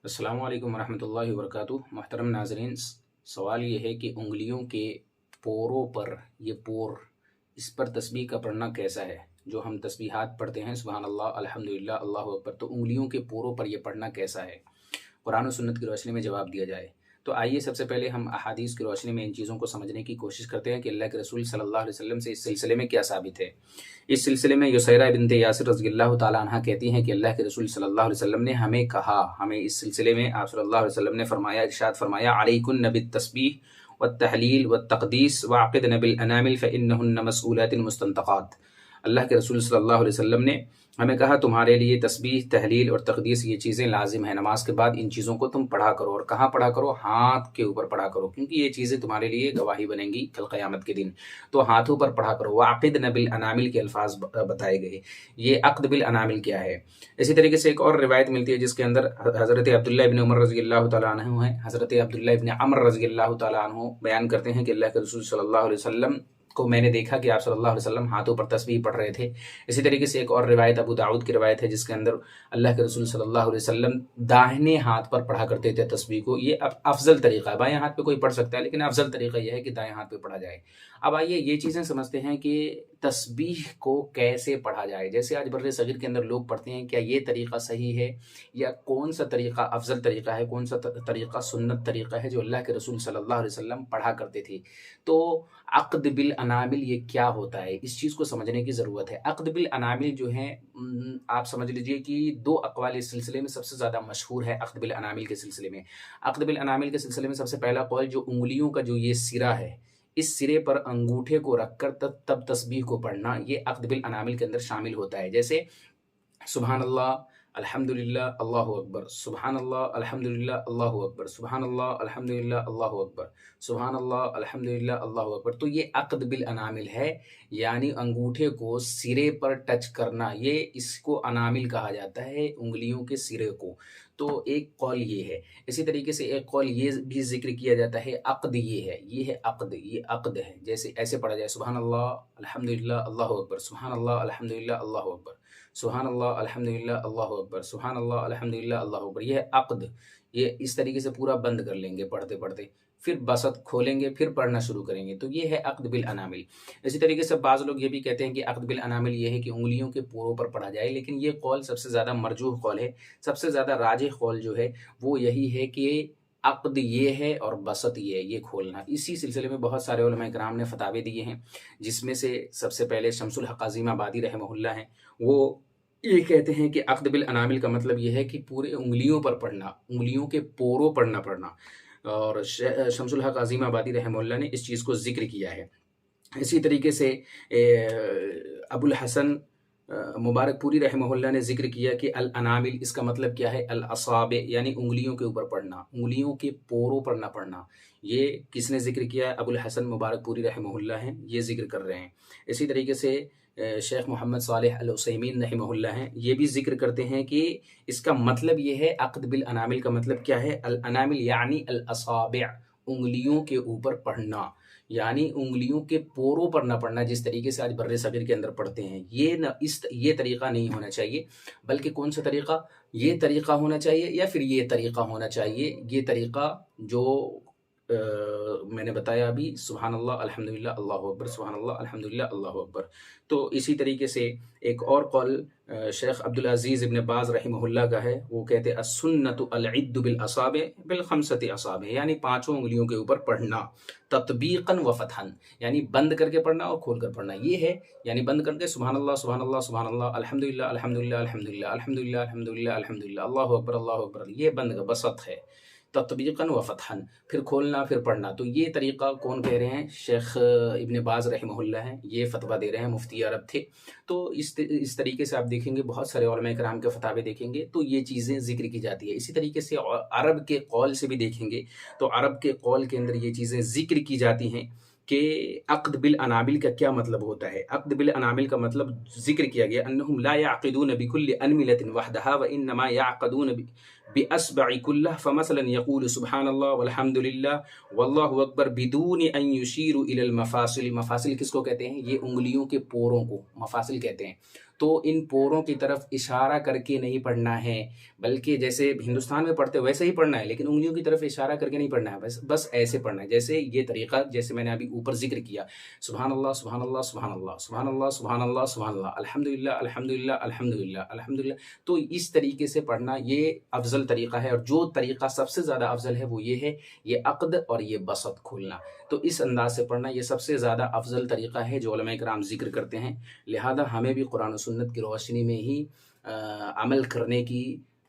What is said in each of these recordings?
अस्सलामु अलैकुम वरहमतुल्लाहि वबरकातुहू। मोहतरम नाज़रीन, सवाल ये है कि उंगलियों के पोरों पर, ये पोर, इस पर तस्बीह का पढ़ना कैसा है। जो हम तस्बीहात पढ़ते हैं सुबहान अल्लाह, अल्हम्दुलिल्लाह, अल्लाहु अकबर, तो उंगलियों के पोरों पर ये पढ़ना कैसा है, कुरान और सुन्नत की रोशनी में जवाब दिया जाए। तो आइए सबसे पहले हम अहादीस की रोशनी में इन चीज़ों को समझने की कोशिश करते हैं कि अल्लाह के रसूल सल्लल्लाहु अलैहि वसल्लम से इस सिलसिले में क्या साबित है। इस सिलसिले में युसैरा बिनते यासिर रज़ियल्लाहु ताला अन्हा कहती हैं कि अल्लाह के रसूल सल्लल्लाहु अलैहि वसल्लम ने हमें कहा, हमें इस सिलसिले में आप सल्लल्लाहु अलैहि वसल्लम ने फरमाया, इरशाद फरमाया, अलैकुन्न बित्तस्बीह वत्तहलील वत्तक़दीस वअक़िदन बिल अनामिल फ़इन्नहुन्न मसऊलातिन मुस्तंतक़ात। अल्लाह के रसूल सल्लल्लाहु अलैहि वसल्लम ने हमें कहा, तुम्हारे लिए तस्बीह, तहलील और तक़दीस ये चीज़ें लाजिम हैं। नमाज के बाद इन चीज़ों को तुम पढ़ा करो। और कहाँ पढ़ा करो? हाथ के ऊपर पढ़ा करो, क्योंकि ये चीज़ें तुम्हारे लिए गवाही बनेंगी कल क़यामत के दिन। तो हाथों पर पढ़ा करो। वाक़िदन बिल अनामिल के अल्फाज बताए गए। ये अक़्द बिल अनामिल क्या है? इसी तरीके से एक और रिवायत मिलती है जिसके अंदर हज़रत अब्दुल्लाह इब्न उमर रज़ियल्लाहु तआला अन्हु हैं, हज़रत अब्दुल्लाह इब्न अम्र रज़ियल्लाहु तआला अन्हु बयान करते हैं कि अल्लाह के रसूल सल्लल्लाहु अलैहि वसल्लम को मैंने देखा कि आप सल्लल्लाहु अलैहि वसल्लम हाथों पर तस्बीह पढ़ रहे थे। इसी तरीके से एक और रिवायत अबू दाऊद की रिवायत है जिसके अंदर अल्लाह के रसूल सल्लल्लाहु अलैहि वसल्लम दाहिने हाथ पर पढ़ा करते थे तस्बीह को। ये अफजल तरीका है। बाएं हाथ पे कोई पढ़ सकता है, लेकिन अफजल तरीका यह है कि दाएं हाथ पे पढ़ा जाए। अब आइए ये चीज़ें समझते हैं कि तस्बीह को कैसे पढ़ा जाए। जैसे आज बर्रे सगीर के अंदर लोग पढ़ते हैं, क्या ये तरीका सही है या कौन सा तरीका अफजल तरीका है, कौन सा तरीका सुन्नत तरीका है जो अल्लाह के रसूल सल्लल्लाहु अलैहि वसल्लम पढ़ा करते थे। तो अक़्द बिल अनामिल ये क्या होता है, इस चीज़ को समझने की ज़रूरत है। अक़्द बिल अनामिल जो है, आप समझ लीजिए कि दो अक़वाल इस सिलसिले में सबसे ज़्यादा मशहूर है। अक़्द बिल अनामिल के सिलसिले में, अक़्द बिल अनामिल के सिलसिले में सबसे पहला कौल, जो उंगलियों का जो ये सिरा है, इस सिरे पर अंगूठे को रखकर तब तस्बीह को पढ़ना, ये अक़्द बिल अनामिल के अंदर शामिल होता है। जैसे सुभान अल्लाह, अल्हम्दुलिल्लाह, अल्लाहु अकबर, सुभान अल्लाह, अल्हम्दुलिल्लाह, अल्लाहु अकबर, सुभान अल्लाह, अल्हम्दुलिल्लाह, अल्लाहु अकबर, सुभान अल्लाह, अल्हम्दुलिल्लाह, अल्लाहु अकबर। तो ये अक़्द बिल अनामिल है, यानी अंगूठे को सिरे पर टच करना, ये इसको अनामिल कहा जाता है, उंगलियों के सिरे को। तो एक कौल ये है। इसी तरीके से एक कौल ये भी ज़िक्र किया जाता है, अक़्द ये है अक़्द, ये अक़्द है। जैसे ऐसे पढ़ा जाए, सुभान अल्लाह, अल्हम्दुलिल्लाह, अल्लाहु अकबर, सुभान अल्लाह, अल्हम्दुलिल्लाह, अल्लाहु अकबर, सुभान अल्लाह, अल्हम्दुलिल्लाह, अल्लाहु अकबर, सुभान अल्लाह, अल्हम्दुलिल्लाह, अल्लाहु अकबर। ये है अक़्द। ये इस तरीके से पूरा बंद कर लेंगे पढ़ते-पढ़ते, फिर बसत खोलेंगे, फिर पढ़ना शुरू करेंगे। तो ये है अक़्द बिल अनामिल। इसी तरीके से बाज़ लोग ये भी कहते हैं कि अक़्द बिल अनामिल ये है कि उँगलियों के पोरों पर पढ़ा जाए, लेकिन ये कौल सबसे ज़्यादा मरजूह कौल है। सबसे ज़्यादा राजिह कौल जो है वो यही है कि अक़्द ये है और बसत ये है, ये खोलना। इसी सिलसिले में बहुत सारे उलमाए किराम ने फ़तावे दिए हैं, जिसमें से सबसे पहले शम्सुल हक़ आज़िमाबादी रहमहुल्लाह हैं। वो ये कहते हैं कि अक़्द बिल अनामिल का मतलब ये है कि पूरे उँगलियों पर पढ़ना, उँगलियों के पोरों पर ना पढ़ना। और शम्सुल हक़ आज़िमाबादी रहमहुल्लाह ने इस चीज़ को ज़िक्र किया है। इसी तरीके से अबुल हसन मुबारकपुरी रहमहुल्लाह ने ज़िक्र किया कि अल अनामिल, इसका मतलब क्या है? अल असाबे, यानी उँगलियों के ऊपर पढ़ना, उँगलियों के पोरों पर ना पढ़ना। ये किसने ज़िक्र किया है? अबुल हसन मुबारकपुरी रहमहुल्लाह हैं, ये ज़िक्र कर रहे हैं। इसी तरीके से शेख मोहम्मद सालेह अल उसैमीन रहमहुल्लाह हैं, ये भी ज़िक्र करते हैं कि इसका मतलब ये है, अक़्द बिल अनामिल का मतलब क्या है? अल अनामिल यानी अल असाबे, उँगलियों के ऊपर पढ़ना, यानी उँगलियों के पोरों पर ना पढ़ना, जिस तरीके से आज बर्रे सगीर के अंदर पढ़ते हैं। ये तरीका नहीं होना चाहिए, बल्कि कौन सा तरीका? ये तरीका होना चाहिए या फिर ये तरीका होना चाहिए। ये तरीका जो मैंने बताया अभी, सुभान अल्लाह, अल्हम्दुलिल्लाह, अल्लाहु अकबर, सुभान अल्लाह, अल्हम्दुलिल्लाह, अल्लाहु अकबर। तो इसी तरीके से एक और कौल शेख अब्दुल अज़ीज़ इब्न बाज़ रहमहुल्लाह का है। वो कहते हैं, अस्सुन्नतु अल-इद्दु बिल असाबे बिल खम्सति असाबे, यानी पाँचों उँगलियों के ऊपर पढ़ना, तत्बीक़न व फ़तहन, यानी बंद करके पढ़ना और खोल कर पढ़ना। ये है, यानी बंद करके सुभान अल्लाह, सुभान अल्लाह, सुभान अल्लाह, अल्हम्दुलिल्लाह, अल्हम्दुलिल्लाह, अल्हम्दुलिल्लाह, अल्हम्दुलिल्लाह, अल्हम्दुलिल्लाह, अल्हम्दुलिल्लाह, अल्लाहु अकबर, अल्लाहु अकबर, ये बंद का बसत है। तत्बीक़न व फ़तहन, फिर खोलना, फिर पढ़ना। तो ये तरीका कौन कह रहे हैं? शेख इब्न बाज़ रहमहुल्लाह हैं, ये फ़तवा दे रहे हैं, मुफ्ती अरब थे। तो इस तरीके से आप देखेंगे, बहुत सारे उलमाए किराम के फ़तावे देखेंगे तो ये चीज़ें ज़िक्र की जाती है। इसी तरीके से अरब के कौल से भी देखेंगे तो अरब के कौल के अंदर ये चीज़ें ज़िक्र की जाती हैं कि अक़्द बिल अनामिल का क्या मतलब होता है। अक़्द बिल अनामिल का मतलब ज़िक्र किया गया, अन्नहुम ला यअक़िदून बिकुल्लि अनमिलतिन वहदहा व इन्नमा यअक़दून बिअस्बअ कुल्लह फमसलन यक़ूलु सुब्हानल्लाह वल्हम्दुलिल्लाह वल्लाहु अकबर बिदून अन युशीरु इलल मफासिल। मफासिल किसको कहते हैं? ये उंगलियों के पोरों को मफासिल कहते हैं। तो इन पोरों की तरफ इशारा करके नहीं पढ़ना है, बल्कि जैसे हिंदुस्तान में पढ़ते वैसे ही पढ़ना है, लेकिन उंगलियों की तरफ इशारा करके नहीं पढ़ना है, बस बस ऐसे पढ़ना है। जैसे ये तरीका जैसे मैंने अभी ऊपर जिक्र किया, सुब्हानल्लाह सुब्हानल्लाह सुब्हानल्लाह सुब्हानल्लाह सुब्हानल्लाह सुब्हानल्लाह अल्हम्दुलिल्लाह अल्हम्दुलिल्लाह अल्हम्दुलिल्लाह अल्हम्दुलिल्लाह। तो इस तरीके से पढ़ना ये अफजल तरीका है, और जो तरीका सबसे ज़्यादा अफजल है वो ये है, ये अक़्द और ये बसत खोलना। तो इस अंदाज से पढ़ना ये सबसे ज़्यादा अफजल तरीका है जो उलमा इकराम जिक्र करते हैं। लिहाजा हमें भी कुरान और सुन्नत की रोशनी में ही अमल करने की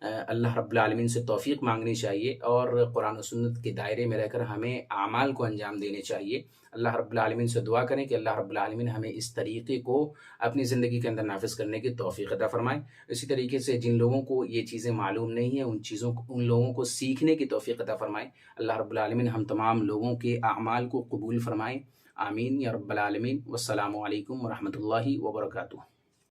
अल्लाह रब्बुल आलमीन से तौफ़ीक़ मांगनी चाहिए, और कुरान और सुन्नत के दायरे में रहकर हमें आमाल को अंजाम देने चाहिए। अल्लाह रब्बुल आलमीन से दुआ करें कि अल्लाह रब्बुल आलमीन हमें इस तरीक़े को अपनी ज़िंदगी के अंदर नाफिज़ करने की तौफ़ीक़ अता फ़रमाए। इसी तरीके से जिन लोगों को ये चीज़ें मालूम नहीं है, उन लोगों को सीखने की तौफ़ीक़ अता फ़रमाए। अल्लाह रब्बुल आलमीन हम तमाम लोगों के अमाल को कबूल फ़रमाए। आमीन या रब्बल आलमीन। वस्सलामु अलैकुम व रहमतुल्लाहि व बरकातुहू।